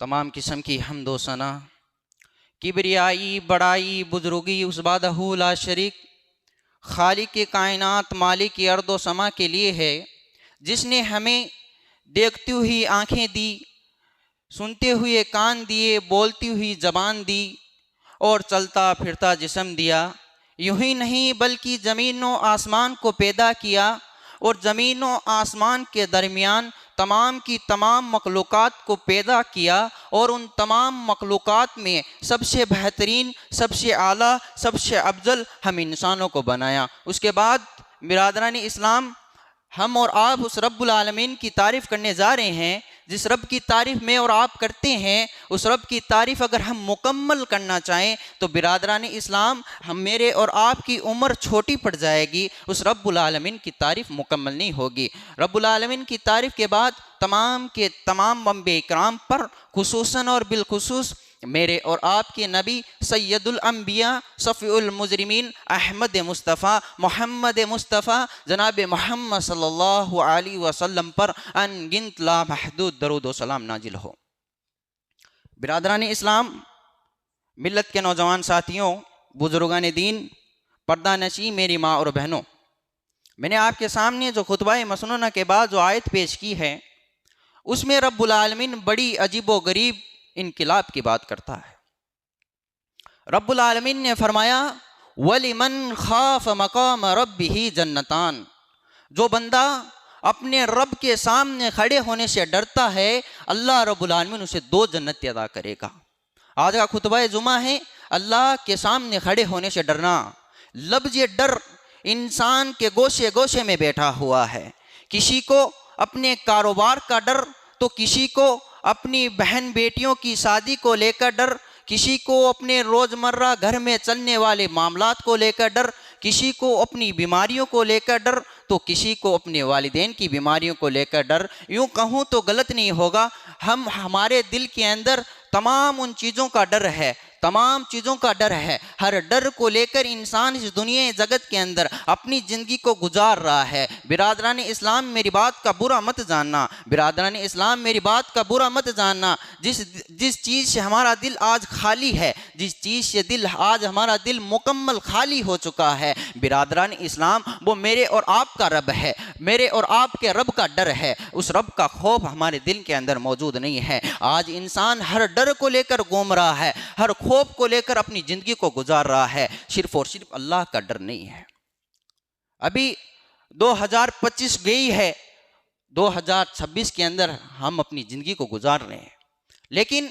تمام قسم کی حمد و ثنا، کبریائی، بڑائی، بزرگی اس وحدہ لا شریک خالق کائنات، مالک ارض و سما کے لیے ہے، جس نے ہمیں دیکھتی ہوئی آنکھیں دی، سنتے ہوئے کان دیے، بولتی ہوئی زبان دی اور چلتا پھرتا جسم دیا۔ یوں ہی نہیں بلکہ زمین و آسمان کو پیدا کیا اور زمین و آسمان کے درمیان تمام کی تمام مخلوقات کو پیدا کیا، اور ان تمام مخلوقات میں سب سے بہترین، سب سے اعلیٰ، سب سے افضل ہم انسانوں کو بنایا۔ اس کے بعد برادران اسلام، ہم اور آپ اس رب العالمین کی تعریف کرنے جا رہے ہیں۔ جس رب کی تعریف میں اور آپ کرتے ہیں، اس رب کی تعریف اگر ہم مکمل کرنا چاہیں تو برادران اسلام، ہم میرے اور آپ کی عمر چھوٹی پڑ جائے گی، اس رب العالمین کی تعریف مکمل نہیں ہوگی۔ رب العالمین کی تعریف کے بعد تمام کے تمام انبیاء کرام پر خصوصاً اور بالخصوص میرے اور آپ کے نبی سید الانبیاء شفیع المجرمین احمد مصطفیٰ محمد مصطفیٰ جناب محمد صلی اللہ علیہ وسلم پر ان گنت لا محدود درود و سلام نازل ہو۔ برادران اسلام، ملت کے نوجوان ساتھیوں، بزرگان دین، پردہ نشین میری ماں اور بہنوں، میں نے آپ کے سامنے جو خطبہ مسنونہ کے بعد جو آیت پیش کی ہے، اس میں رب العالمین بڑی عجیب و غریب انقلاب کی بات کرتا ہے۔ رب العالمین نے فرمایا وَلِمَنْ خَافَ مَقَامَ رَبِّهِ جَنَّتَانِ، جو بندہ اپنے رب کے سامنے کھڑے ہونے سے ڈرتا ہے، اللہ رب العالمین اسے 2 جنتیں عطا کرے گا۔ آج کا خطبہ جمعہ ہے اللہ کے سامنے کھڑے ہونے سے ڈرنا۔ لفظ ڈر انسان کے گوشے گوشے میں بیٹھا ہوا ہے۔ کسی کو اپنے کاروبار کا ڈر، تو کسی کو اپنی بہن بیٹیوں کی شادی کو لے کر ڈر، کسی کو اپنے روزمرہ گھر میں چلنے والے معاملات کو لے کر ڈر، کسی کو اپنی بیماریوں کو لے کر ڈر، تو کسی کو اپنے والدین کی بیماریوں کو لے کر ڈر۔ یوں کہوں تو غلط نہیں ہوگا، ہمارے دل کے اندر تمام ان چیزوں کا ڈر ہے، تمام چیزوں کا ڈر ہے۔ ہر ڈر کو لے کر انسان اس دنیا جگت کے اندر اپنی زندگی کو گزار رہا ہے۔ برادران اسلام، میری بات کا برا مت جاننا، برادران اسلام میری بات کا برا مت جاننا۔ جس چیز سے ہمارا دل آج خالی ہے، جس چیز سے آج ہمارا دل مکمل خالی ہو چکا ہے، برادران اسلام، وہ میرے اور آپ کا رب ہے، میرے اور آپ کے رب کا ڈر ہے۔ اس رب کا خوف ہمارے دل کے اندر موجود نہیں ہے۔ آج انسان ہر ڈر کو لے کر گھوم رہا ہے، ہر خوف کو لے کر اپنی زندگی کو گزار رہا ہے، صرف اور صرف اللہ کا ڈر نہیں ہے۔ ابھی 2025 گئی ہے، 2026 کے اندر ہم اپنی زندگی کو گزار رہے ہیں، لیکن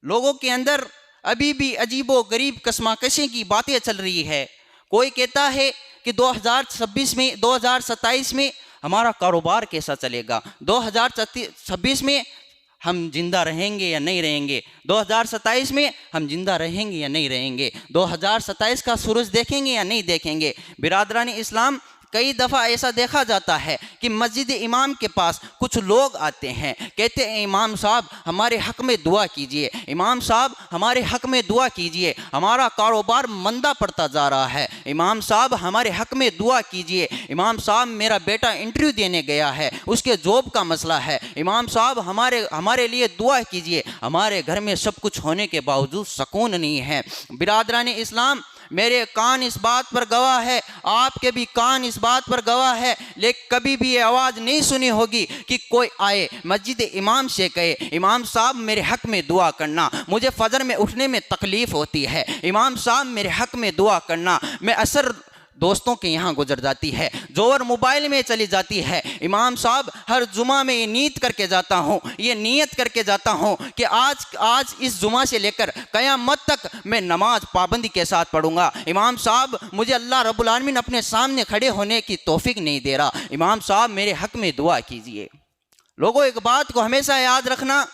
لوگوں کے اندر ابھی بھی عجیب و غریب کشمکشیں کی باتیں چل رہی ہے۔ کوئی کہتا ہے کہ 2027 میں ہمارا کاروبار کیسا چلے گا، 2026 میں ہم زندہ رہیں گے یا نہیں رہیں گے، 2027 میں ہم زندہ رہیں گے یا نہیں رہیں گے، 2027 کا سورج دیکھیں گے یا نہیں دیکھیں گے۔ برادران اسلام، کئی دفعہ ایسا دیکھا جاتا ہے کہ مسجد امام کے پاس کچھ لوگ آتے ہیں، کہتے ہیں امام صاحب ہمارے حق میں دعا کیجئے، امام صاحب ہمارے حق میں دعا کیجئے، ہمارا کاروبار مندہ پڑتا جا رہا ہے، امام صاحب ہمارے حق میں دعا کیجئے، امام صاحب میرا بیٹا انٹرویو دینے گیا ہے، اس کے جاب کا مسئلہ ہے، امام صاحب ہمارے لیے دعا کیجئے۔ ہمارے گھر میں سب کچھ ہونے کے باوجود سکون نہیں ہے۔ برادران اسلام، میرے کان اس بات پر گواہ ہے، آپ کے بھی کان اس بات پر گواہ ہے، لیکن کبھی بھی یہ آواز نہیں سنی ہوگی کہ کوئی آئے مسجد امام سے کہے امام صاحب میرے حق میں دعا کرنا، مجھے فجر میں اٹھنے میں تکلیف ہوتی ہے، امام صاحب میرے حق میں دعا کرنا، میں اثر دوستوں کے یہاں گزر جاتی ہے، زور موبائل میں چلی جاتی ہے، امام صاحب ہر جمعہ میں یہ نیت کر کے جاتا ہوں، یہ نیت کر کے جاتا ہوں کہ آج اس جمعہ سے لے کر قیامت تک میں نماز پابندی کے ساتھ پڑھوں گا، امام صاحب مجھے اللہ رب العالمین اپنے سامنے کھڑے ہونے کی توفیق نہیں دے رہا، امام صاحب میرے حق میں دعا کیجئے۔ لوگوں، ایک بات کو ہمیشہ یاد رکھنا،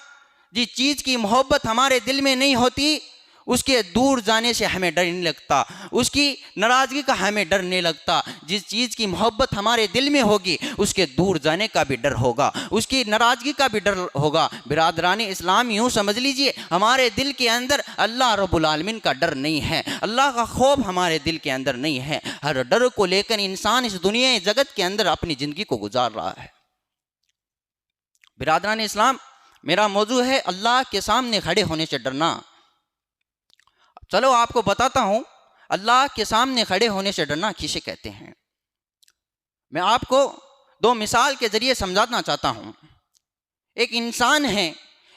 جس چیز کی محبت ہمارے دل میں نہیں ہوتی اس کے دور جانے سے ہمیں ڈر نہیں لگتا، اس کی ناراضگی کا ہمیں ڈر نہیں لگتا۔ جس چیز کی محبت ہمارے دل میں ہوگی اس کے دور جانے کا بھی ڈر ہوگا، اس کی ناراضگی کا بھی ڈر ہوگا۔ برادران اسلام، یوں سمجھ لیجئے ہمارے دل کے اندر اللہ رب العالمین کا ڈر نہیں ہے، اللہ کا خوف ہمارے دل کے اندر نہیں ہے۔ ہر ڈر کو لے کر انسان اس دنیا جگت کے اندر اپنی زندگی کو گزار رہا ہے۔ برادران اسلام، میرا موضوع ہے اللہ کے سامنے کھڑے ہونے سے ڈرنا۔ چلو آپ کو بتاتا ہوں اللہ کے سامنے کھڑے ہونے سے ڈرنا کسے کہتے ہیں۔ میں آپ کو دو مثال کے ذریعے سمجھانا چاہتا ہوں۔ ایک انسان ہے،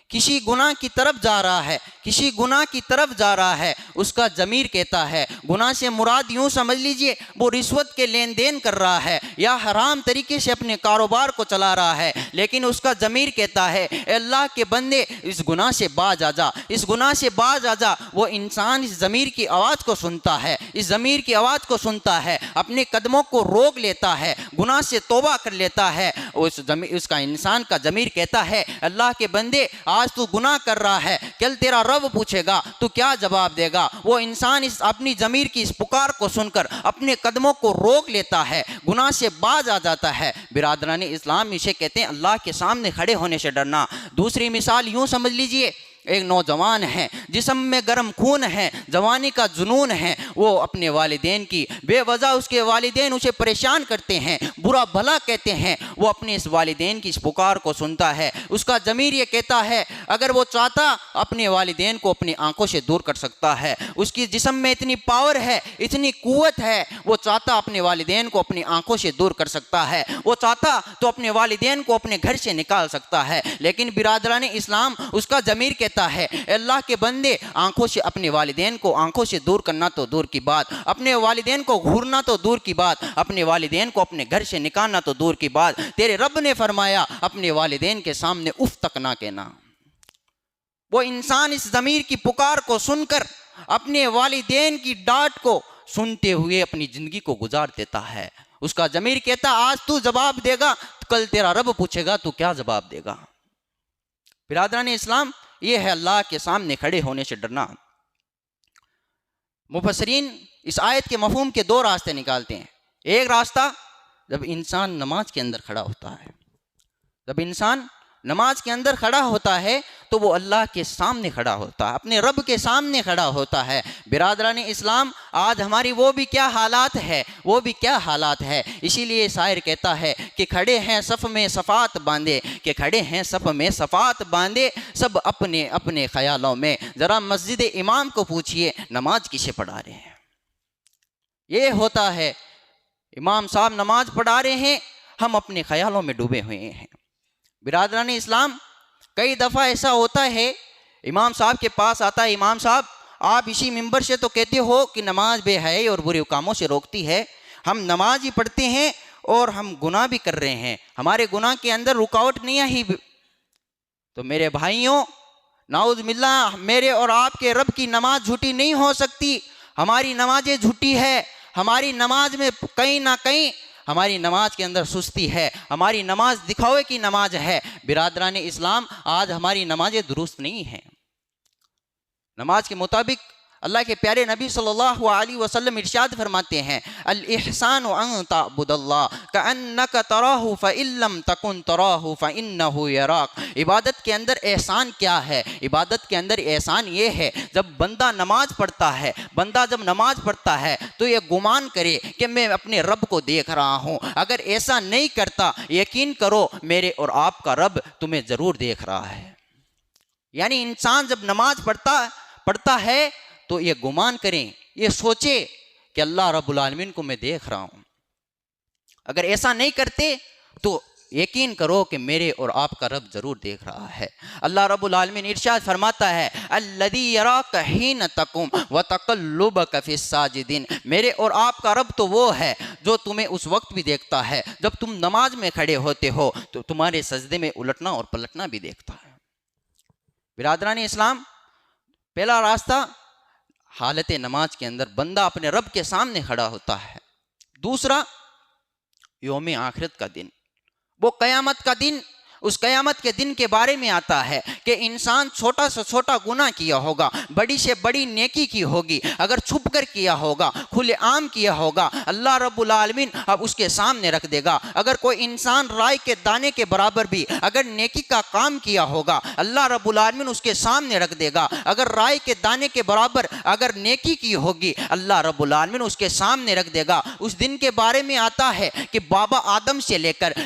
کسی گناہ کی طرف جا رہا ہے، کسی گناہ کی طرف جا رہا ہے، اس کا ضمیر کہتا ہے، گناہ سے مراد یوں سمجھ لیجئے وہ رشوت کے لین دین کر رہا ہے یا حرام طریقے سے اپنے کاروبار کو چلا رہا ہے، لیکن اس کا ضمیر کہتا ہے اے اللہ کے بندے اس گناہ سے باز آ جا، اس گناہ سے باز آ جا۔ وہ انسان اس ضمیر کی آواز کو سنتا ہے، اس ضمیر کی آواز کو سنتا ہے، اپنے قدموں کو روک لیتا ہے، گناہ سے توبہ کر لیتا ہے۔ اس کا انسان کا ضمیر کہتا ہے اللہ کے بندے آج تو گناہ کر رہا ہے، کل تیرا رب پوچھے گا تو کیا جواب دے گا؟ وہ انسان اپنی ضمیر کی اس پکار کو سن کر اپنے قدموں کو روک لیتا ہے، گناہ سے باز آ جاتا ہے۔ برادران اسلام اسے کہتے ہیں اللہ کے سامنے کھڑے ہونے سے ڈرنا۔ دوسری مثال یوں سمجھ لیجئے، ایک نوجوان ہے، جسم میں گرم خون ہے، جوانی کا جنون ہے، وہ اپنے والدین کی بے وجہ اس کے والدین اسے پریشان کرتے ہیں، برا بھلا کہتے ہیں، وہ اپنے اس والدین کی اس پکار کو سنتا ہے۔ اس کا ضمیر یہ کہتا ہے اگر وہ چاہتا اپنے والدین کو اپنی آنکھوں سے دور کر سکتا ہے، اس کی جسم میں اتنی پاور ہے، اتنی قوت ہے، وہ چاہتا اپنے والدین کو اپنی آنکھوں سے دور کر سکتا ہے، وہ چاہتا تو اپنے والدین کو اپنے گھر سے نکال سکتا ہے۔ لیکن برادران اسلام اس کا ضمیر کہتا ہے اے اللہ کے بندے آنکھوں سے اپنے والدین کو آنکھوں سے دور کرنا تو دور کی بات، اپنے والدین کو گھورنا تو دور کی بات، اپنے والدین کو اپنے گھر سے نکالنا تو دور کی بات، تیرے رب نے فرمایا اپنے والدین کے سامنے اف تک نہ کہنا۔ وہ انسان اس ضمیر کی پکار کو سن کر اپنے والدین کی ڈانٹ کو سنتے ہوئے اپنی زندگی کو گزار دیتا ہے۔ اس کا ضمیر کہتا آج تو جواب دے گا، کل تیرا رب پوچھے گا تو کیا جواب دے گا؟ برادران اسلام یہ ہے اللہ کے سامنے کھڑے ہونے سے ڈرنا۔ مفسرین اس آیت کے مفہوم کے دو راستے نکالتے ہیں۔ ایک راستہ جب انسان نماز کے اندر کھڑا ہوتا ہے، جب انسان نماز کے اندر کھڑا ہوتا ہے تو وہ اللہ کے سامنے کھڑا ہوتا ہے، اپنے رب کے سامنے کھڑا ہوتا ہے۔ برادران اسلام آج ہماری وہ بھی کیا حالات ہے، اسی لیے شاعر کہتا ہے کہ کھڑے ہیں صف میں صفات باندھے، کہ کھڑے ہیں صف میں صفات باندھے، سب اپنے اپنے خیالوں میں، ذرا مسجد امام کو پوچھئے نماز کسے پڑھا رہے ہیں۔ یہ ہوتا ہے امام صاحب نماز پڑھا رہے ہیں، ہم اپنے خیالوں میں ڈوبے ہوئے ہیں۔ برادران اسلام کئی دفعہ ایسا ہوتا ہے امام صاحب کے پاس آتا ہے، امام صاحب آپ اسی منبر سے تو کہتے ہو کہ نماز بے حیائی اور برے کاموں سے روکتی ہے، ہم نماز ہی پڑھتے ہیں اور ہم گناہ بھی کر رہے ہیں، ہمارے گناہ کے اندر رکاوٹ نہیں آئی۔ تو میرے بھائیوں نعوذ باللہ میرے اور آپ کے رب کی نماز جھوٹی نہیں ہو سکتی، ہماری نمازیں جھوٹی ہے، ہماری نماز میں کہیں نہ کہیں ہماری نماز کے اندر سستی ہے، ہماری نماز دکھاوے کی نماز ہے۔ برادران اسلام آج ہماری نمازیں درست نہیں ہیں۔ نماز کے مطابق اللہ کے پیارے نبی صلی اللہ علیہ وسلم ارشاد فرماتے ہیں الاحسان ان تعبد اللہ کأنک تراہ فإن لم تکن تراہ فإنہ یراک۔ عبادت کے اندر احسان کیا ہے؟ عبادت کے اندر احسان یہ ہے جب بندہ نماز پڑھتا ہے، بندہ جب نماز پڑھتا ہے تو یہ گمان کرے کہ میں اپنے رب کو دیکھ رہا ہوں۔ اگر ایسا نہیں کرتا یقین کرو میرے اور آپ کا رب تمہیں ضرور دیکھ رہا ہے۔ یعنی انسان جب نماز پڑھتا ہے تو یہ گمان کریں، یہ سوچے کہ اللہ رب العالمین کو میں دیکھ رہا ہوں۔ اگر ایسا نہیں کرتے تو یقین کرو کہ میرے اور آپ کا رب ضرور دیکھ رہا ہے۔ اللہ رب العالمین ارشاد فرماتا ہے الذی یراک حین تقوم وتقلبک فی الساجدین۔ میرے اور آپ کا رب تو وہ ہے جو تمہیں اس وقت بھی دیکھتا ہے جب تم نماز میں کھڑے ہوتے ہو، تو تمہارے سجدے میں الٹنا اور پلٹنا بھی دیکھتا ہے۔ برادران اسلام پہلا راستہ حالت نماز کے اندر بندہ اپنے رب کے سامنے کھڑا ہوتا ہے۔ دوسرا یوم آخرت کا دن، وہ قیامت کا دن، اس قیامت کے دن کے بارے میں آتا ہے کہ انسان چھوٹا سے چھوٹا گناہ کیا ہوگا، بڑی سے بڑی نیکی کی ہوگی، اگر چھپ کر کیا ہوگا، کھلے عام کیا ہوگا، اللہ رب العالمین اب اس کے سامنے رکھ دے گا۔ اگر کوئی انسان رائے کے دانے کے برابر بھی اگر نیکی کا کام کیا ہوگا، اللہ رب العالمین اس کے سامنے رکھ دے گا۔ اگر رائے کے دانے کے برابر اگر نیکی کی ہوگی، اللہ رب العالمین اس کے سامنے رکھ دے گا۔ اس دن کے بارے میں آتا ہے کہ بابا آدم سے لے کر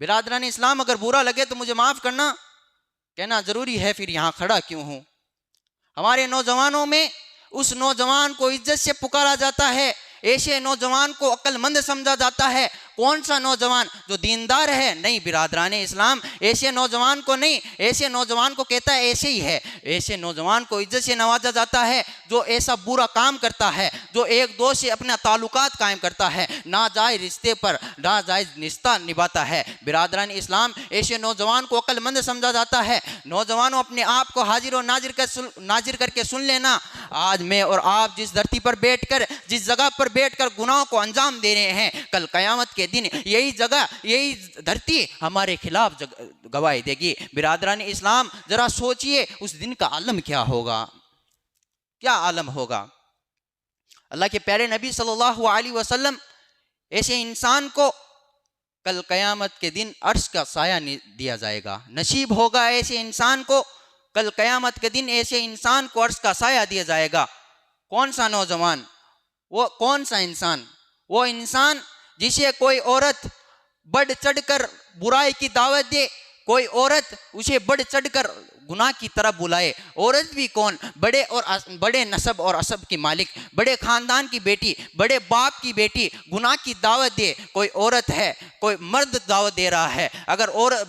برادران اسلام اگر برا لگے تو مجھے معاف کرنا، کہنا ضروری ہے پھر یہاں کھڑا کیوں ہوں؟ ہمارے نوجوانوں میں اس نوجوان کو عزت سے پکارا جاتا ہے، ایسے نوجوان کو عقل مند سمجھا جاتا ہے۔ کون سا نوجوان؟ جو دیندار ہے؟ نہیں برادران اسلام، ایسے نوجوان کو نہیں، ایسے نوجوان کو کہتا ہے ایسے ہی ہے۔ ایسے نوجوان کو عزت سے نوازا جاتا ہے جو ایسا برا کام کرتا ہے، جو ایک دو سے اپنا تعلقات قائم کرتا ہے، ناجائز رشتے پر ناجائز رشتہ نبھاتا ہے۔ برادران اسلام، ایسے نوجوان کو عقل مند سمجھا جاتا ہے۔ نوجوانوں اپنے آپ کو حاضر و ناظر کر کے سن لینا، آج میں اور آپ جس دھرتی پر بیٹھ کر، جس جگہ پر بیٹھ کر گناہوں کو انجام دے رہے ہیں، کل قیامت کے دن یہی جگہ، یہی دھرتی ہمارے خلاف گواہی دے گی۔ برادران اسلام، ذرا سوچئے اس دن کا عالم کیا ہوگا، کیا عالم ہوگا۔ اللہ کے پیارے نبی صلی اللہ علیہ وسلم ایسے انسان کو کل قیامت کے دن عرش کا سایہ دیا جائے گا، نصیب ہوگا ایسے انسان کو کل قیامت کے دن ایسے انسان کو عرش کا سایہ دیا جائے گا۔ کون سا نوجوان؟ وہ کون سا انسان؟ وہ انسان جسے کوئی عورت بڑھ چڑھ کر برائی کی دعوت دے، کوئی عورت اسے بڑھ چڑھ کر گناہ کی طرف بلائے۔ عورت بھی کون؟ بڑے نسب اور عصب کی مالک، بڑے خاندان کی بیٹی، بڑے باپ کی بیٹی گناہ کی دعوت دے۔ کوئی عورت ہے، کوئی مرد دعوت دے رہا ہے، اگر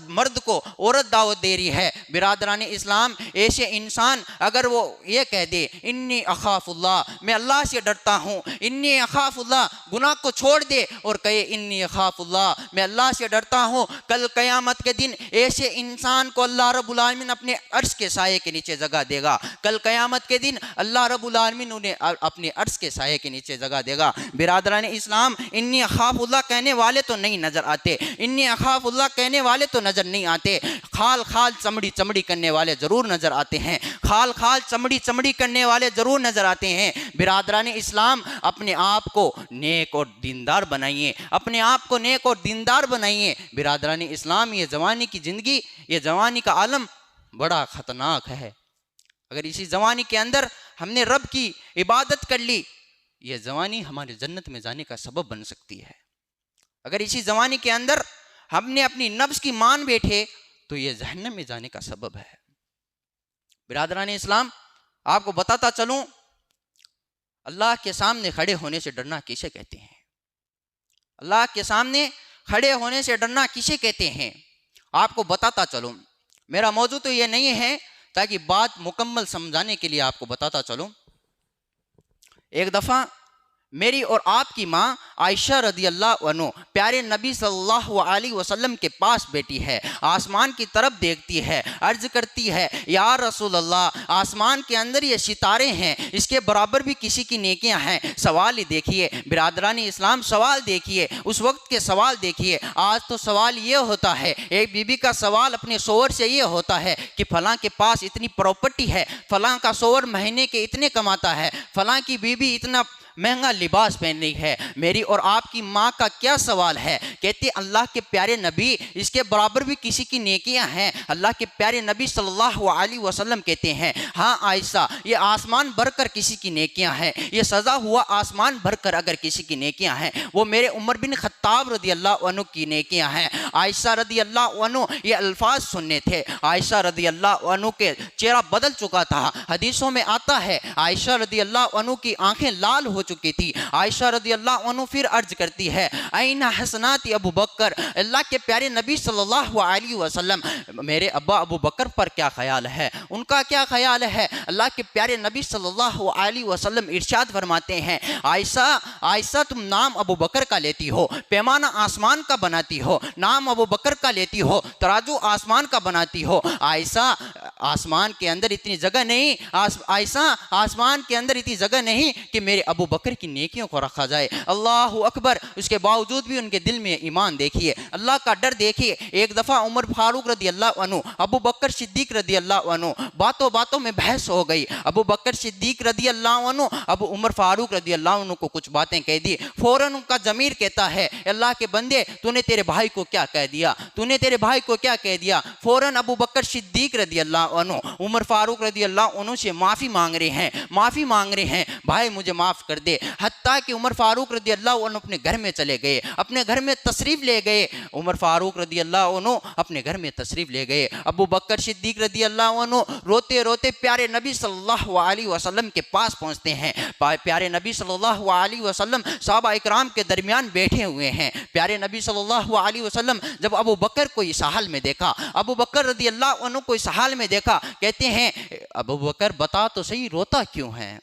مرد کو عورت دعوت دے رہی ہے، برادران اسلام ایسے انسان اگر وہ یہ کہہ دے انی اخاف اللہ، میں اللہ سے ڈرتا ہوں، انی اخاف اللہ، گناہ کو چھوڑ دے اور کہے انی اخاف اللہ، میں اللہ سے ڈرتا ہوں، کل قیامت کے دن ایسے انسان کو اللہ رب العالمین اپنے عرش کے سائے کے نیچے جگہ دے گا۔ کل قیامت کے دن اللہ رب العالمین انہیں اپنے عرش کے سائے کے نیچے جگہ دے گا۔ برادران اسلام، انی اخاف اللہ کہنے والے تو نہیں نظر آتے، انی اخاف اللہ کہنے والے تو نظر نہیں آتے، خال خال چمڑی چمڑی کرنے والے ضرور نظر آتے ہیں، خال خال چمڑی چمڑی کرنے والے ضرور نظر آتے ہیں۔ برادران اسلام، اپنے آپ کو نیک اور دیندار بنائیے، اپنے آپ کو نیک اور دیندار بنائیے۔ برادران اسلام، یہ جوانی کی زندگی، یہ جوانی کا عالم بڑا خطرناک ہے۔ اگر اسی جوانی کے اندر ہم نے رب کی عبادت کر لی، یہ جوانی ہمارے جنت میں جانے کا سبب بن سکتی ہے۔ اگر اسی جوانی کے اندر ہم نے اپنی نفس کی مان بیٹھے تو یہ جہنم میں جانے کا سبب ہے۔ برادران اسلام، آپ کو بتاتا چلوں، اللہ کے سامنے کھڑے ہونے سے ڈرنا کسے کہتے ہیں؟ اللہ کے سامنے کھڑے ہونے سے ڈرنا کسے کہتے ہیں؟ آپ کو بتاتا چلوں، میرا موضوع تو یہ نہیں ہے، تاکہ بات مکمل سمجھانے کے لیے آپ کو بتاتا چلوں۔ ایک دفعہ میری اور آپ کی ماں عائشہ رضی اللہ عنہ پیارے نبی صلی اللہ علیہ وسلم کے پاس بیٹھی ہے، آسمان کی طرف دیکھتی ہے، عرض کرتی ہے یا رسول اللہ، آسمان کے اندر یہ ستارے ہیں، اس کے برابر بھی کسی کی نیکیاں ہیں۔ سوال ہی دیکھیے برادران اسلام، سوال دیکھیے، اس وقت کے سوال دیکھیے۔ آج تو سوال یہ ہوتا ہے، ایک بی بی کا سوال اپنے شوہر سے یہ ہوتا ہے کہ فلاں کے پاس اتنی پراپرٹی ہے، فلاں کا شوہر مہینے کے اتنے کماتا ہے، فلاں کی بیوی اتنا مہنگا لباس پہن رہی ہے۔ میری اور آپ کی ماں کا کیا سوال ہے؟ کہتے اللہ کے پیارے نبی، اس کے برابر بھی کسی کی نیکیاں ہیں۔ اللہ کے پیارے نبی صلی اللہ علیہ وسلم کہتے ہیں ہاں عائشہ، یہ آسمان بھر کر کسی کی نیکیاں ہیں، یہ سزا ہوا آسمان بھر کر اگر کسی کی نیکیاں ہیں، وہ میرے عمر بن خطاب رضی اللہ عنہ کی نیکیاں ہیں۔ عائشہ رضی اللہ عنہ یہ الفاظ سننے تھے، عائشہ رضی اللہ عنہ کے چہرہ بدل چکا تھا۔ حدیثوں میں آتا ہے عائشہ رضی اللہ عنہ کی آنکھیں لال ہو چکی تھی۔ عائشہ رضی اللہ عنہ پھر عرض کرتی ہے این حسنات ابو بکر، اللہ کے پیارے نبی صلی اللہ علیہ وسلم، میرے ابا ابو بکر پر کیا خیال ہے، ان کا کیا خیال ہے؟ اللہ کے پیارے نبی صلی اللہ علیہ وسلم ارشاد فرماتے ہیں عائشہ تم نام ابو بکر کا لیتی ہو، پیمانہ آسمان کا بناتی ہو، نام ابو بکر کا لیتی ہو، ترازو آسمان کا بناتی ہو۔ عائشہ آسمان کے اندر اتنی جگہ نہیں، عائشہ آسمان کے اندر اتنی جگہ نہیں کہ میرے ابو بکر کی نیکیوں کو رکھا جائے۔ اللہ اکبر، اس کے باوجود بھی ان کے دل میں ایمان دیکھیے، اللہ کا ڈر دیکھیے۔ ایک دفعہ عمر فاروق رضی اللہ عنہ، ابو بکر صدیق رضی اللہ عنہ، باتوں باتوں میں بحث ہو گئی۔ ابو بکر صدیق رضی اللہ عنہ ابو عمر فاروق رضی اللہ عنہ کو کچھ باتیں کہہ دی، فوراً ان کا ضمیر کہتا ہے اللہ کے بندے، تو نے تیرے بھائی کو کیا کہہ دیا، تو نے تیرے بھائی کو کیا کہہ دیا؟ فوراً ابو بکر صدیق رضی اللہ عنہ عمر فاروق رضی اللہ عنہ سے معافی مانگ رہے ہیں، بھائی مجھے معاف کر کر دے۔ حتیٰ کہ عمر فاروق رضی اللہ عنہ اپنے گھر میں چلے گئے، اپنے گھر میں تشریف لے گئے۔ عمر فاروق رضی اللہ عنہ اپنے گھر میں تشریف لے گئے۔ ابو بکر صدیق رضی اللہ عنہ روتے روتے پیارے نبی صلی اللہ علیہ وسلم کے پاس پہنچتے ہیں۔ پیارے نبی صلی اللہ علیہ وسلم صحابہ اکرام کے درمیان بیٹھے ہوئے ہیں۔ پیارے نبی صلی اللہ علیہ وسلم جب ابو بکر کو اس حال میں دیکھا، ابو بکر رضی اللہ عنہ کو اس حال میں دیکھا، کہتے ہیں ابو بکر بتا تو صحیح روتا کیوں ہے؟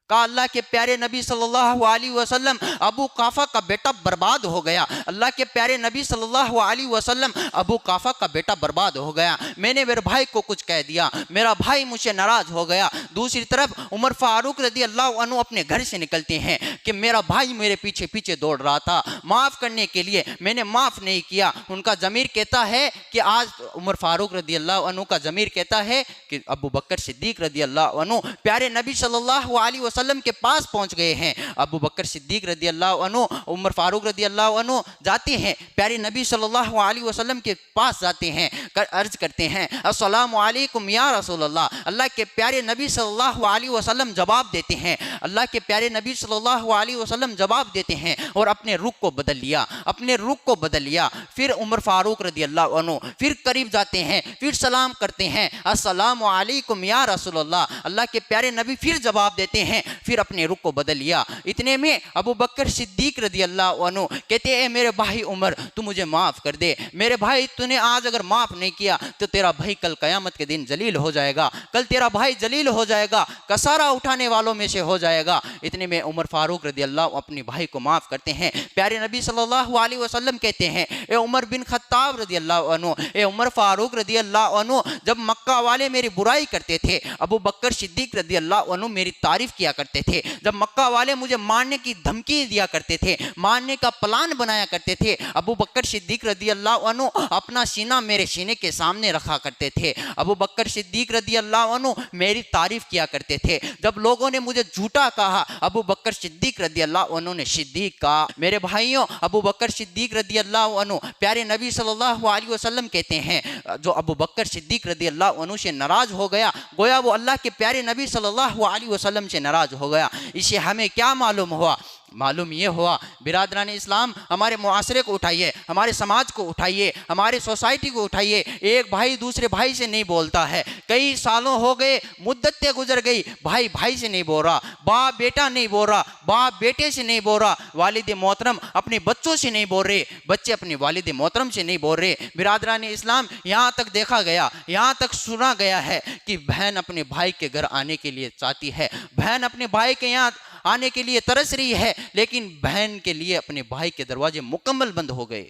کہا اللہ کے پیارے نبی صلی اللہ علیہ وسلم ابو قحافہ کا بیٹا برباد ہو گیا۔ اللہ کے پیارے نبی صلی اللہ علیہ وسلم ابو قحافہ کا بیٹا برباد ہو گیا، میں نے میرے بھائی کو کچھ کہہ دیا، میرا بھائی مجھ سے ناراض ہو گیا۔ دوسری طرف عمر فاروق رضی اللہ عنہ اپنے گھر سے نکلتے ہیں کہ میرا بھائی میرے پیچھے پیچھے دوڑ رہا تھا، معاف کرنے کے لیے میں نے معاف نہیں کیا۔ ان کا ضمیر کہتا ہے کہ آج عمر فاروق رضی اللہ عنہ کا ضمیر کہتا ہے کہ ابو بکر صدیق رضی اللہ عنہ پیارے نبی صلی اللہ علیہ وسلم کے پاس پہنچ گئے ہیں۔ ابو بکر صدیق رضی اللہ عنہ عمر فاروق رضی اللہ عنہ جاتے ہیں، پیارے نبی صلی اللہ علیہ وسلم کے پاس جاتے ہیں، عرض کرتے ہیں السلام علیکم یا رسول اللہ۔ اللہ کے پیارے نبی صلی اللہ علیہ وسلم جواب دیتے ہیں، اللہ کے پیارے نبی صلی اللہ علیہ وسلم جواب دیتے ہیں اور اپنے رخ کو بدل لیا، اپنے رخ کو بدل لیا۔ پھر عمر فاروق رضی اللہ عنہ پھر قریب جاتے ہیں، پھر سلام کرتے ہیں السلام علیکم یا رسول اللہ۔ اللہ کے پیارے نبی پھر جواب دیتے ہیں، پھر اپنے رخ کو بدل لیا۔ اتنے میں ابو بکر صدیق رضی اللہ عنہ کہتے ہیں اے میرے بھائی عمر تو مجھے معاف کر دے، میرے بھائی تو نے آج اگر معاف نہیں کیا تو تیرا بھائی کل قیامت کے دن ذلیل ہو جائے گا، کل تیرا بھائی ذلیل ہو جائے گا، کسارہ اٹھانے والوں میں سے ہو جائے گا۔ اتنے میں عمر فاروق رضی اللہ اپنے بھائی کو معاف کرتے ہیں۔ پیارے نبی صلی اللہ علیہ وسلم کہتے ہیں اے عمر بن خطاب رضی اللہ عنہ، اے عمر فاروق رضی اللہ عنہ، جب مکہ والے میری برائی کرتے تھے ابو بکر صدیق رضی اللہ عنہ میری تعریف کیا کرتے تھے، جب مکہ والے مجھے مارنے کی دھمکی دیا کرتے تھے، مارنے کا پلان بنایا کرتے تھے، ابو بکر صدیق رضی اللہ عنہ اپنا سینہ میرے سینے کے سامنے رکھا کرتے تھے، ابو بکر صدیق رضی اللہ عنہ میری تعریف کیا کرتے تھے۔ جب لوگوں نے مجھے جھوٹا کہا ابو بکر صدیق رضی اللہ عنہ نے صدیق کہا۔ میرے بھائیوں ابو بکر صدیق رضی اللہ عنہ پیارے نبی صلی اللہ علیہ وسلم کہتے ہیں جو ابو بکر صدیق رضی اللہ عنہ سے ناراض ہو گیا گویا وہ اللہ کے پیارے نبی صلی اللہ علیہ وسلم سے ناراض ہو گیا۔ اسے ہمیں کیا معلوم ہوا؟ معلوم یہ ہوا برادران اسلام ہمارے معاشرے کو اٹھائیے، ہمارے سماج کو اٹھائیے، ہمارے سوسائٹی کو اٹھائیے۔ ایک بھائی دوسرے بھائی سے نہیں بولتا ہے، کئی سالوں ہو گئے، مدتیں گزر گئی، بھائی بھائی سے نہیں بول رہا، باپ بیٹا نہیں بول رہا، باپ بیٹے سے نہیں بول رہا، والد محترم اپنے بچوں سے نہیں بول رہے، بچے اپنے والد محترم سے نہیں بول رہے۔ برادران اسلام یہاں تک دیکھا گیا، یہاں تک سنا گیا ہے کہ بہن اپنے بھائی کے گھر آنے کے لیے چاہتی ہے، بہن اپنے بھائی کے یہاں آنے کے لیے ترس رہی ہے، لیکن بہن کے لیے اپنے بھائی کے دروازے مکمل بند ہو گئے۔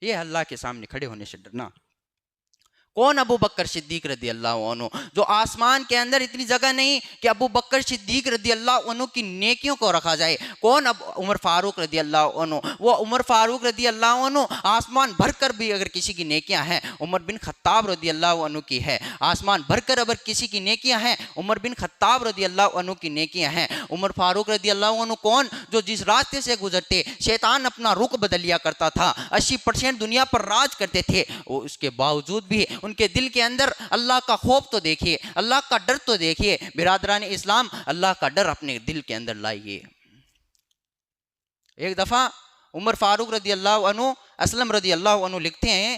یہ اللہ کے سامنے کھڑے ہونے سے ڈرنا۔ کون؟ ابو بکر صدیق رضی اللہ عنہ، جو آسمان کے اندر اتنی جگہ نہیں کہ ابو بکر صدیق رضی اللہ عنہ کی نیکیوں کو رکھا جائے۔ کون؟ عمر فاروق رضی اللہ عنہ۔ وہ عمر فاروق رضی اللہ عنہ آسمان بھر کر بھی اگر کسی کی نیکیاں ہیں عمر بن خطاب رضی اللہ عنہ کی ہے، آسمان بھر کر اگر کسی کی نیکیاں ہیں عمر بن خطاب رضی اللہ عنہ کی نیکیاں ہیں۔ عمر فاروق رضی اللہ عنہ کون؟ جو جس راستے سے گزرتے شیطان اپنا رخ بدل لیا کرتا تھا، 80% دنیا پر راج کرتے تھے، وہ اس کے باوجود بھی ان کے دل کے اندر اللہ کا خوف تو دیکھیے، اللہ کا ڈر تو دیکھیے۔ برادران اسلام اللہ کا ڈر اپنے دل کے اندر لائیے۔ ایک دفعہ عمر فاروق رضی اللہ عنہ اسلم رضی اللہ عنہ لکھتے ہیں،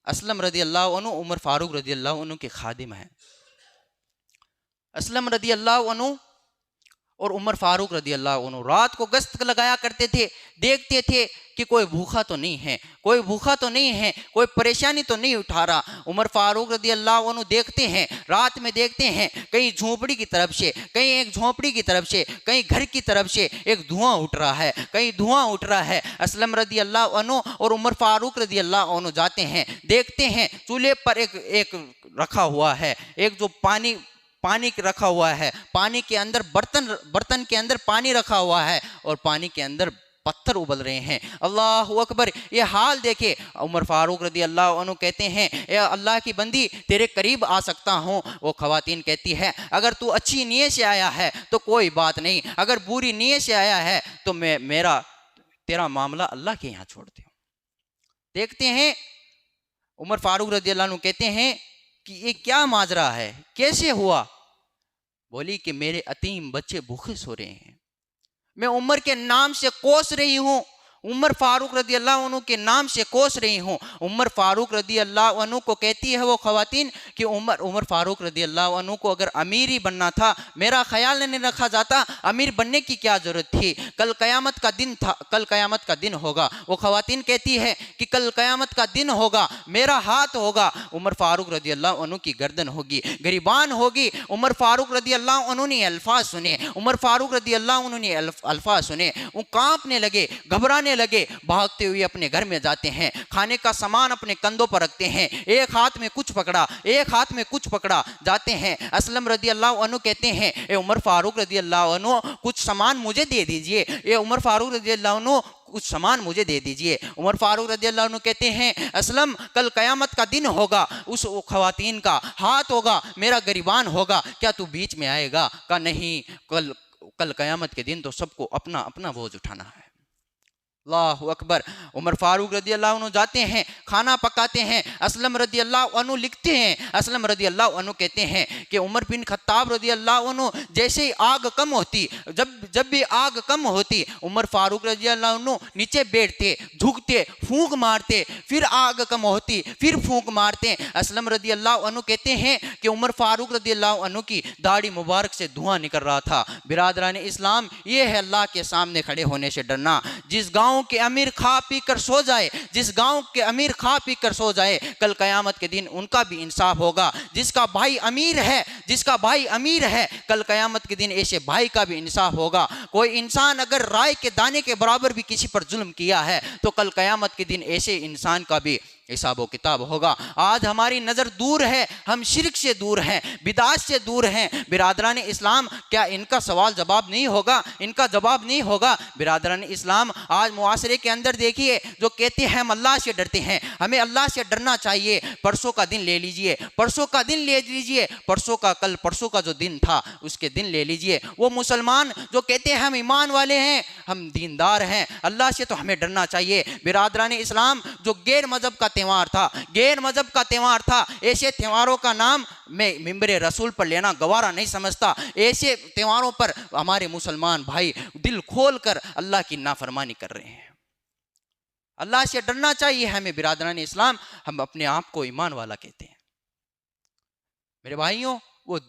اسلم رضی اللہ عنہ عمر فاروق رضی اللہ عنہ کے خادم ہیں۔ اسلم رضی اللہ عنہ اور عمر فاروق رضی اللہ عنہ رات کو گشت لگایا کرتے تھے، دیکھتے تھے کہ کوئی بھوکا تو نہیں ہے، کوئی بھوکا تو نہیں ہے، کوئی پریشانی تو نہیں اٹھا رہا۔ عمر فاروق رضی اللہ عنہ دیکھتے ہیں، رات میں دیکھتے ہیں کہیں جھونپڑی کی طرف سے، کہیں ایک جھونپڑی کی طرف سے، کہیں گھر کی طرف سے ایک دھواں اٹھ رہا ہے، کہیں دھواں اٹھ رہا ہے۔ اسلم رضی اللہ عنہ اور عمر فاروق رضی اللہ عنہ جاتے ہیں، دیکھتے ہیں چولہے پر ایک رکھا ہوا ہے، ایک جو پانی رکھا ہوا ہے، پانی کے اندر برتن کے اندر پانی رکھا ہوا ہے اور پانی کے اندر پتھر ابل رہے ہیں۔ اللہ اکبر! یہ حال دیکھے عمر فاروق رضی اللہ عنہ کہتے ہیں اے اللہ کی بندی تیرے قریب آ سکتا ہوں؟ وہ خواتین کہتی ہے اگر تو اچھی نیت سے آیا ہے تو کوئی بات نہیں، اگر بری نیت سے آیا ہے تو تیرا معاملہ اللہ کے یہاں چھوڑتے ہوں۔ دیکھتے ہیں عمر فاروق رضی اللہ عنہ کہتے ہیں کہ یہ کیا ماجرا ہے، کیسے ہوا؟ بولی کہ میرے یتیم بچے بھوکے سو رہے ہیں، میں عمر کے نام سے کوس رہی ہوں، عمر فاروق رضی اللہ عنہ کے نام سے کوس رہی ہوں۔ عمر فاروق رضی اللہ عنہ کو کہتی ہے وہ خواتین کہ عمر فاروق رضی اللہ عنہ کو اگر امیر ہی بننا تھا، میرا خیال نہیں رکھا جاتا، امیر بننے کی کیا ضرورت تھی، کل قیامت کا دن تھا، کل قیامت کا دن ہوگا۔ وہ خواتین کہتی ہے کہ کل قیامت کا دن ہوگا، میرا ہاتھ ہوگا، عمر فاروق رضی اللہ عنہ کی گردن ہوگی، گریبان ہوگی۔ عمر فاروق رضی اللہ عنہ نے الفاظ سنے، عمر فاروق رضی اللہ عنہ نے الفاظ سنے، وہ کانپنے لگے، گھبرانے لگے، بھاگتے ہوئے اپنے گھر میں جاتے ہیں، کھانے کا سامان اپنے کندھوں پر رکھتے ہیں، ایک ہاتھ میں کچھ پکڑا، ایک ہاتھ میں کچھ پکڑا، جاتے ہیں۔ اسلم رضی اللہ عنہ کہتے ہیں اے عمر فاروق رضی اللہ عنہ کچھ سامان مجھے دے دیجئے، اے عمر فاروق رضی اللہ عنہ کچھ سامان مجھے دے دیجئے۔ عمر فاروق رضی اللہ عنہ کہتے ہیں اسلم کل قیامت کا دن ہوگا، اس خواتین کا ہاتھ ہوگا، میرا گریبان ہوگا، کیا تو بیچ میں آئے گا؟ کہا نہیں، کل قیامت کے دن تو سب کو اپنا اپنا بوجھ اٹھانا ہے۔ اللہ اکبر۔ عمر فاروق رضی اللہ عنہ جاتے ہیں، کھانا پکاتے ہیں، اسلم رضی اللہ عنہ لکھتے ہیں، اسلم رضی اللہ عنہ کہتے ہیں کہ عمر بن خطاب رضی اللہ عنہ جیسے ہی آگ کم ہوتی، جب بھی آگ کم ہوتی، عمر فاروق رضی اللہ عنہ نیچے بیٹھتے، جھکتے، پھونک مارتے، پھر آگ کم ہوتی، پھر پھونک مارتے۔ اسلم رضی اللہ عنہ کہتے ہیں کہ عمر فاروق رضی اللہ عنہ کی داڑھی مبارک سے دھواں نکل رہا تھا۔ برادران اسلام، یہ ہے اللہ کے سامنے کھڑے ہونے سے ڈرنا۔ جس گاؤں کے امیر کھا پی کر سو جائے، جس گاؤں کے امیر کھا پی کر سو جائے، کل قیامت کے دن ان کا بھی انصاف ہوگا۔ جس کا بھائی امیر ہے، جس کا بھائی امیر ہے، کل قیامت کے دن ایسے بھائی کا بھی انصاف ہوگا۔ کوئی انسان اگر رائے کے دانے کے برابر بھی کسی پر ظلم کیا ہے تو کل قیامت کے دن ایسے انسان کا بھی حساب و کتاب ہوگا۔ آج ہماری نظر دور ہے، ہم شرک سے دور ہیں، بدعات سے دور ہیں۔ برادران اسلام، کیا ان کا سوال جواب نہیں ہوگا؟ ان کا جواب نہیں ہوگا۔ برادران اسلام، آج معاشرے کے اندر دیکھیے جو کہتے ہیں ہم اللہ سے ڈرتے ہیں، ہمیں اللہ سے ڈرنا چاہیے۔ پرسوں کا دن لے لیجئے، پرسوں کا دن لے لیجئے، پرسوں کا جو دن تھا اس کے دن لے لیجئے۔ وہ مسلمان جو کہتے ہیں ہم ایمان والے ہیں، ہم دیندار ہیں، اللہ سے تو ہمیں ڈرنا چاہیے۔ برادران اسلام، جو غیر مذہب کا تہوار تھا، غیر مذہب کا تہوار تھا، ایسے تہواروں کا نام میں ممبر رسول پر لینا گوارا نہیں سمجھتا۔ ایسے تہواروں پر ہمارے مسلمان بھائی دل کھول کر اللہ کی نافرمانی کر رہے ہیں۔ اللہ سے ڈرنا چاہیے ہمیں۔ برادران اسلام، ہم اپنے آپ کو ایمان والا کہتے ہیں۔ میرے بھائیوں، وہ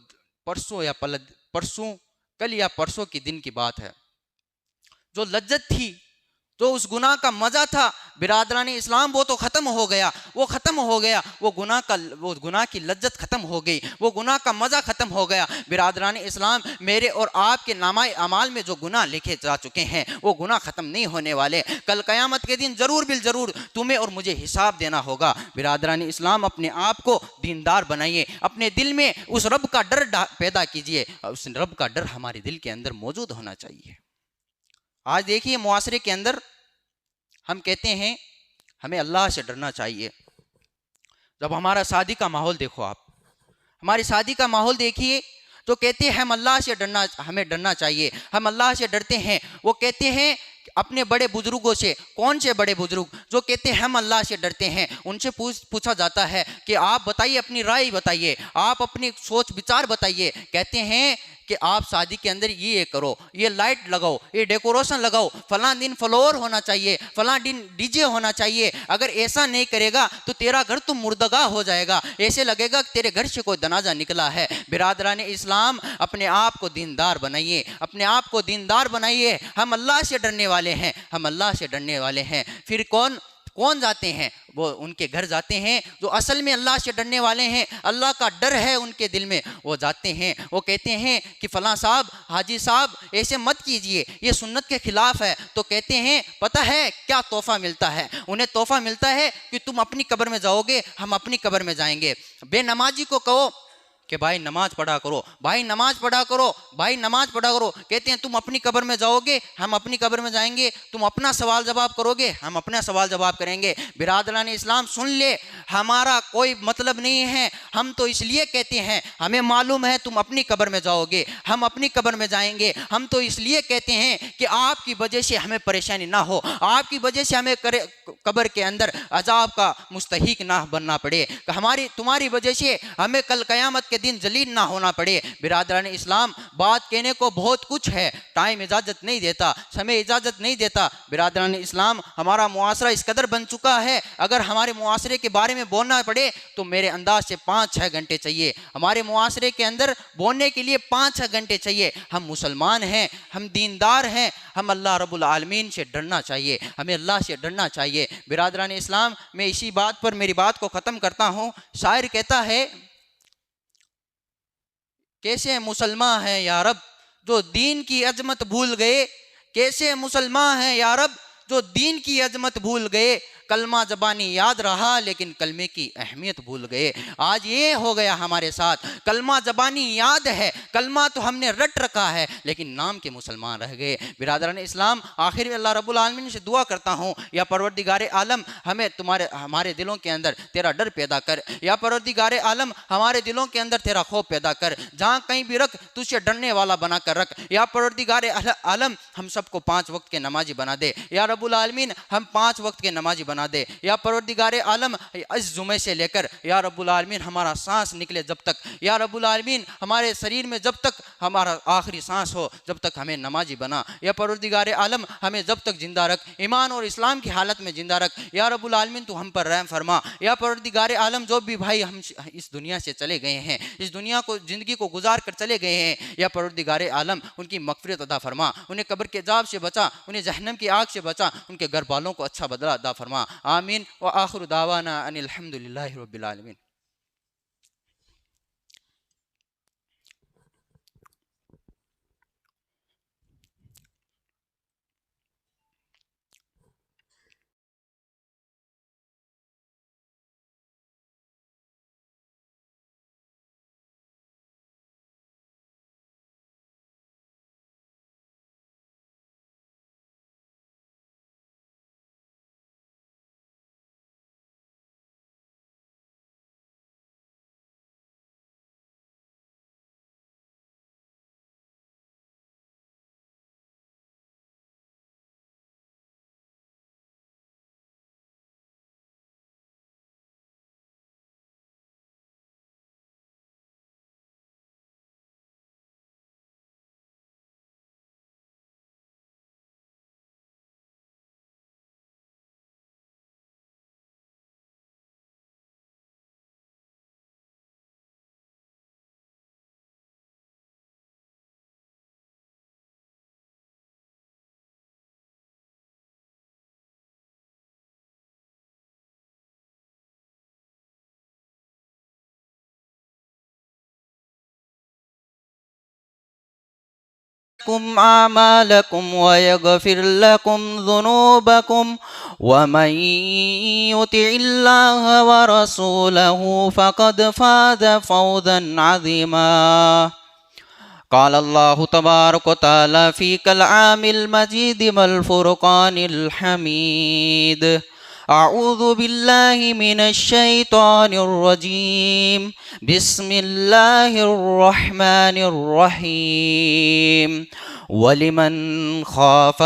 کل یا پرسوں کی دن کی بات ہے، جو لذت تھی، جو اس گناہ کا مزہ تھا، برادران اسلام وہ تو ختم ہو گیا، وہ ختم ہو گیا، وہ گناہ کی لذت ختم ہو گئی، وہ گناہ کا مزہ ختم ہو گیا۔ برادران اسلام، میرے اور آپ کے نامہ اعمال میں جو گناہ لکھے جا چکے ہیں وہ گناہ ختم نہیں ہونے والے۔ کل قیامت کے دن ضرور بالضرور تمہیں اور مجھے حساب دینا ہوگا۔ برادران اسلام، اپنے آپ کو دیندار بنائیے، اپنے دل میں اس رب کا ڈر پیدا کیجئے، اس رب کا ڈر ہمارے دل کے اندر موجود ہونا چاہیے۔ آج دیکھیے معاشرے کے اندر ہم کہتے ہیں ہمیں اللہ سے ڈرنا چاہیے۔ جب ہمارا شادی کا ماحول دیکھو، آپ ہماری شادی کا ماحول دیکھیے، تو کہتے ہیں ہمیں ڈرنا چاہیے، ہم اللہ سے ڈرتے ہیں۔ وہ کہتے ہیں اپنے بڑے بزرگوں سے، کون سے بڑے بزرگ جو کہتے ہیں ہم اللہ سے ڈرتے ہیں، ان سے پوچھا جاتا ہے کہ آپ بتائیے، اپنی رائے بتائیے، آپ اپنی سوچ بچار بتائیے۔ کہتے ہیں کہ آپ شادی کے اندر یہ کرو، یہ لائٹ لگاؤ، یہ ڈیکوریشن لگاؤ، فلاں دن فلور ہونا چاہیے، فلاں دن ڈی جے ہونا چاہیے، اگر ایسا نہیں کرے گا تو تیرا گھر تو مردگاہ ہو جائے گا، ایسے لگے گا کہ تیرے گھر سے کوئی جنازہ نکلا ہے۔ برادران اسلام، اپنے آپ کو دیندار بنائیے، اپنے آپ کو دیندار بنائیے۔ ہم اللہ سے ڈرنے والے ہیں، ہم اللہ سے ڈرنے والے ہیں۔ پھر کون جاتے ہیں؟ وہ ان کے گھر جاتے ہیں جو اصل میں اللہ سے ڈرنے والے ہیں، اللہ کا ڈر ہے ان کے دل میں، وہ جاتے ہیں، وہ کہتے ہیں کہ فلاں صاحب، حاجی صاحب ایسے مت کیجئے، یہ سنت کے خلاف ہے۔ تو کہتے ہیں پتہ ہے کیا تحفہ ملتا ہے؟ انہیں تحفہ ملتا ہے کہ تم اپنی قبر میں جاؤ گے، ہم اپنی قبر میں جائیں گے۔ بے نمازی کو کہو کہ بھائی نماز پڑھا کرو، بھائی نماز پڑھا کرو، بھائی نماز پڑھا کرو، کہتے ہیں تم اپنی قبر میں جاؤ گے، ہم اپنی قبر میں جائیں گے، تم اپنا سوال جواب کرو گے، ہم اپنا سوال جواب کریں گے۔ برادران اسلام، سن لے، ہمارا کوئی مطلب نہیں ہے، ہم تو اس لیے کہتے ہیں، ہمیں معلوم ہے تم اپنی قبر میں جاؤ گے، ہم اپنی قبر میں جائیں گے، ہم تو اس لیے کہتے ہیں کہ آپ کی وجہ سے ہمیں پریشانی نہ ہو، آپ کی وجہ سے ہمیں قبر کے اندر عذاب کا مستحق نہ بننا پڑے، تمہاری وجہ سے ہمیں کل قیامت کے کے دن ذلیل نہ ہونا پڑے۔ برادران اسلام، بات کہنے کو بہت کچھ ہے، ٹائم اجازت نہیں دیتا، سمے اجازت نہیں دیتا۔ برادران اسلام، ہمارا معاشرہ اس قدر بن چکا ہے، اگر ہمارے معاشرے کے بارے میں بولنا پڑے تو میرے انداز سے 5-6 گھنٹے چاہیے۔ ہمارے معاشرے کے اندر بولنے کے لیے 5-6 گھنٹے چاہیے۔ ہم مسلمان ہیں، ہم دیندار ہیں، ہم اللہ رب العالمین سے ڈرنا چاہیے، ہمیں اللہ سے ڈرنا چاہیے۔ برادران اسلام، میں اسی بات پر میری بات کو ختم کرتا ہوں۔ شاعر کہتا ہے، کیسے مسلمان ہیں یا رب جو دین کی عظمت بھول گئے، کیسے مسلمان ہیں یا رب جو دین کی عظمت بھول گئے، کلمہ زبانی یاد رہا لیکن کلمے کی اہمیت بھول گئے۔ آج یہ ہو گیا ہمارے ساتھ، کلمہ زبانی یاد ہے، کلمہ تو ہم نے رٹ رکھا ہے لیکن نام کے مسلمان رہ گئے۔ برادران اسلام، آخر میں اللہ رب العالمین سے دعا کرتا ہوں، یا پروردگار عالم ہمیں ہمارے دلوں کے اندر تیرا ڈر پیدا کر، یا پروردگار عالم ہمارے دلوں کے اندر تیرا خوف پیدا کر، جہاں کہیں بھی رکھ تجھ سے ڈرنے والا بنا کر رکھ۔ یا پروردگار عالم ہم سب کو 5 وقت کے نمازی بنا دے، یا رب العالمین ہم 5 وقت کے نمازی بنا دے۔ یا پروردگار عالم اس جمعے سے لے کر یا رب العالمین ہمارا سانس نکلے جب تک، یا رب العالمین ہمارے شریر میں جب تک ہمارا آخری سانس ہو جب تک ہمیں نمازی بنا۔ یا پروردگار عالم ہمیں جب تک زندہ رکھ، ایمان اور اسلام کی حالت میں زندہ رکھ۔ یا رب العالمین تو ہم پر رحم فرما۔ یا پروردگار عالم جو بھی بھائی ہم اس دنیا سے چلے گئے ہیں، اس دنیا کو زندگی کو گزار کر چلے گئے ہیں، یا پروردگار عالم ان کی مغفرت عطا فرما، انہیں قبر کے عذاب سے بچا، انہیں جہنم کی آگ سے بچا، ان کے گھر والوں کو اچھا بدلہ عطا فرما۔ آمین وآخر دعوانا ان الحمد للہ رب العالمین۔ أعمالكم ويغفر لكم ذنوبكم ومن يطع الله ورسوله فقد فاز فوزا عظيما. قال الله تبارك وتعالى في كلام المجيد والفرقان الحميد: أعوذ بالله من الشيطان الرجيم، بسم الله الرحمن الرحيم. ولمن خاف